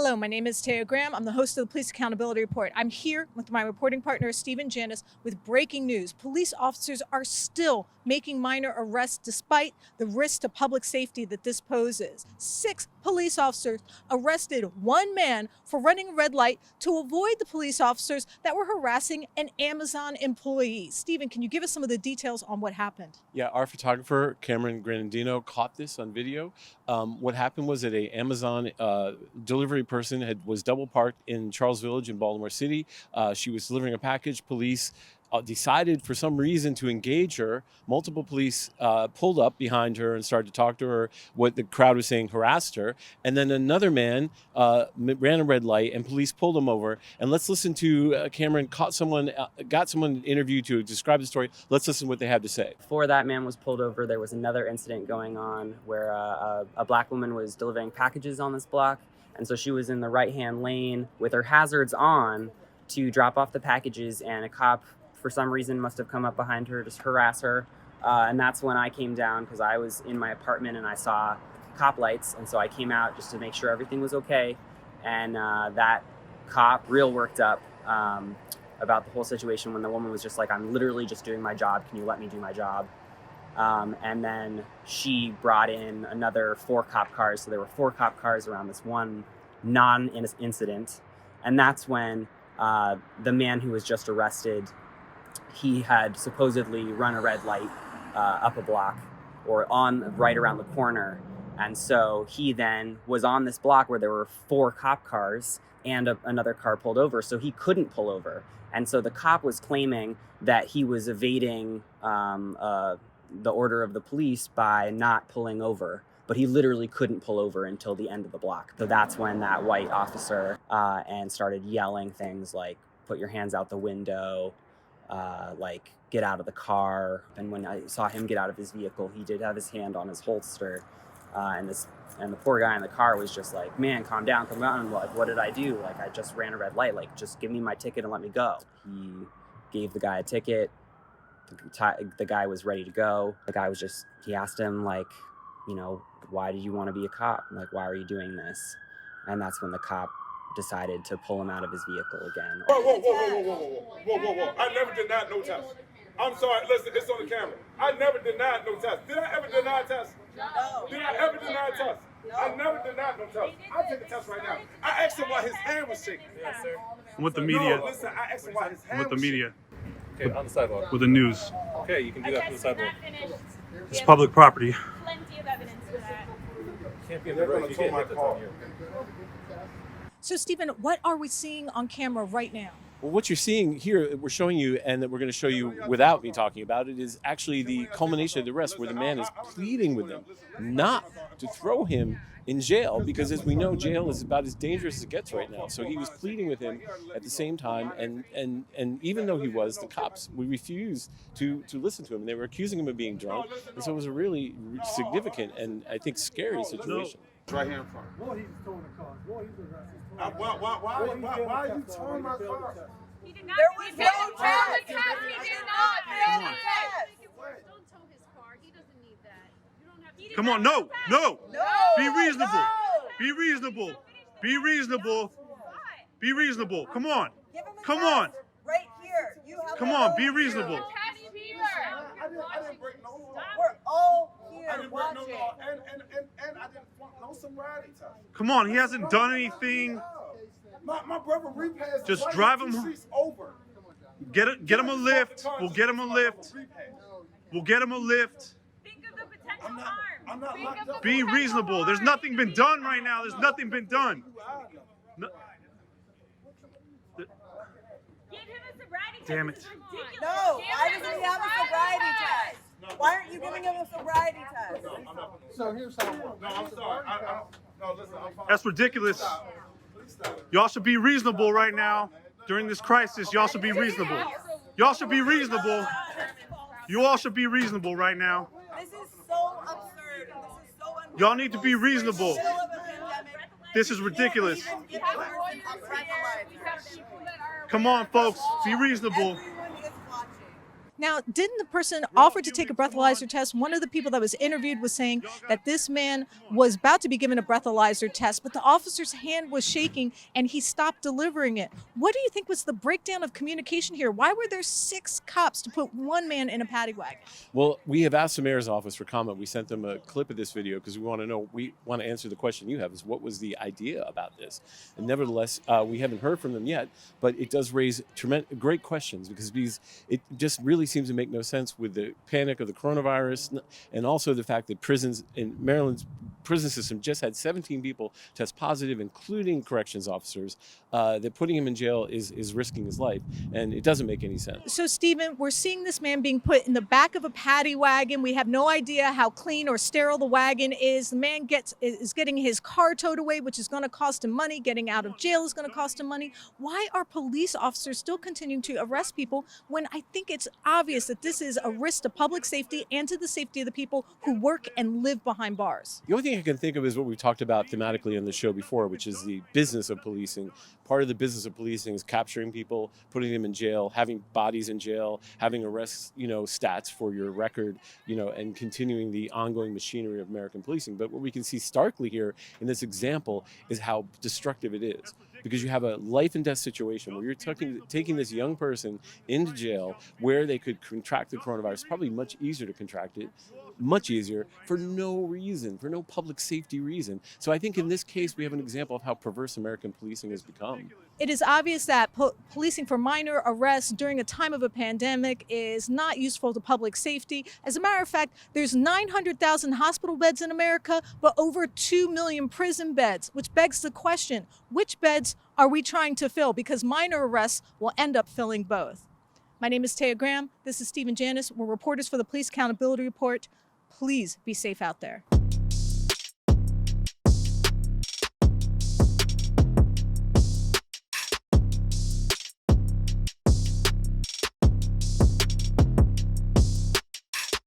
Hello, my name is Taya. I'm the host of the Police Accountability Report. I'm here with my reporting partner, Janis, with breaking news. Police officers are still making minor arrests despite the risk to public safety that this poses. 6 police officers arrested one man for running a red light to avoid the police officers that were harassing an Amazon employee. Stephen, can you give us some of the details on what happened? Yeah, our photographer, Cameron Granadino, caught this on video. What happened was that an Amazon delivery person was double parked in Charles Village in Baltimore City. She was delivering a package. Police decided for some reason to engage her. Multiple police pulled up behind her and started to talk to her. What the crowd was saying harassed her. And then another man ran a red light and police pulled him over. And let's listen to Cameron got someone interviewed to describe the story. Let's listen to what they had to say. Before that man was pulled over, there was another incident going on where a black woman was delivering packages on this block. And so she was in the right-hand lane with her hazards on to drop off the packages, and a cop, for some reason, must have come up behind her to harass her. And that's when I came down, because I was in my apartment and I saw cop lights. And so I came out just to make sure everything was okay. And that cop real worked up about the whole situation when the woman was just like, I'm literally just doing my job. Can you let me do my job? And then she brought in another 4 cop cars. So there were 4 cop cars around this one non-incident. And that's when the man who was just arrested, he had supposedly run a red light up a block or right around the corner. And so he then was on this block where there were 4 cop cars and another car pulled over. So he couldn't pull over. And so the cop was claiming that he was evading the order of the police by not pulling over, but he literally couldn't pull over until the end of the block. So that's when that white officer and started yelling things like, put your hands out the window, like get out of the car. And when I saw him get out of his vehicle, he did have his hand on his holster. And the poor guy in the car was just like, man, calm down. And like, what did I do? Like, I just ran a red light. Like, just give me my ticket and let me go. He gave the guy a ticket. The guy was ready to go. The guy he asked him, like, you know, why do you want to be a cop? Like, why are you doing this? And that's when the cop decided to pull him out of his vehicle again. Whoa. I never denied no test. I'm sorry, listen, it's on the camera. I never denied no test. Did I ever deny a test? No. Did I ever deny a test? No. I never denied no test. I'll take a test right now. I asked him why his hand was shaking. Yes, sir. With the media. No, listen, I asked him why his hand with the media. Okay, on the sidewalk. With the news. Okay, you can do that from the sidewalk. It's public property. Plenty of evidence for that. Can't be in the road. You can't hit that's on you. So, Stephen, what are we seeing on camera right now? Well, what you're seeing here, we're showing you, and that we're going to show you without me talking about it, is actually the culmination of the arrest, where the man is pleading with them not to throw him in jail, because as we know, jail is about as dangerous as it gets right now. So he was pleading with him at the same time, and even though he was, the cops would refuse to listen to him. They were accusing him of being drunk, and so it was a really significant and I think scary situation. Right here in front. Boy, he's towing the car. Boy, he's arrested. Why are you towing my car? He did not. There was no test. test. He did not. Don't tow his car. He doesn't need that. You don't have to. Come on, no. No. Be reasonable. No. Be reasonable. Be reasonable. Be reasonable. Come on. Give him a Come test. on. Right here. You have Come it on, all be here. reasonable. I didn't break no law. We're all here I didn't break no watching. law. And I didn't want no sobriety test. Come on, he hasn't done anything. My brother repassed. Just drive him. Over. Get him a lift. We'll get him a lift. We'll get him a lift. Think of the potential harm. I'm not locked up. Be reasonable. There's nothing been done right now. There's nothing been done. No. Give him a sobriety test. Damn it. This is ridiculous. No, Give why him doesn't he have a sobriety test? Why aren't you giving him a sobriety test? So here's how. No, I'm sorry. No, listen, I'm fine. That's ridiculous. Please stop. Y'all should be reasonable right now. During this crisis, y'all should be reasonable. Y'all should be reasonable. You all should be reasonable right now. This is so absurd. This is so unfair. Y'all need to be reasonable. Middle of a pandemic. This is ridiculous. You can't even give a person a breathalyzer. Come on, folks. Be reasonable. Everyone is watching. Now, didn't the person offer to take a breathalyzer test? One of the people that was interviewed was saying that this man was about to be given a breathalyzer test, but the officer's hand was shaking and he stopped delivering it. What do you think was the breakdown of communication here? Why were there 6 cops to put one man in a paddy wagon? Well, we have asked the mayor's office for comment. We sent them a clip of this video because we want to answer the question you have, is what was the idea about this? And nevertheless, we haven't heard from them yet, but it does raise great questions because it just really seems to make no sense with the panic of the coronavirus, and also the fact that prisons in Maryland's prison system just had 17 people test positive, including corrections officers, that putting him in jail is risking his life, and it doesn't make any sense. So, Stephen, we're seeing this man being put in the back of a paddy wagon. We have no idea how clean or sterile the wagon is. The man is getting his car towed away, which is going to cost him money. Getting out of jail is going to cost him money. Why are police officers still continuing to arrest people when I think it's obvious that this is a risk to public safety and to the safety of the people who work and live behind bars? The only thing I can think of is what we've talked about thematically in the show before, which is the business of policing. Part of the business of policing is capturing people, putting them in jail, having bodies in jail, having arrests, stats for your record, and continuing the ongoing machinery of American policing. But what we can see starkly here in this example is how destructive it is. Because you have a life and death situation where you're taking this young person into jail where they could contract the coronavirus, probably much easier to contract it, much easier, for no reason, for no public safety reason. So I think in this case, we have an example of how perverse American policing has become. It is obvious that policing for minor arrests during a time of a pandemic is not useful to public safety. As a matter of fact, there's 900,000 hospital beds in America, but over 2 million prison beds, which begs the question, which beds are we trying to fill? Because minor arrests will end up filling both. My name is Taya Graham. This is Stephen Janis. We're reporters for the Police Accountability Report. Please be safe out there.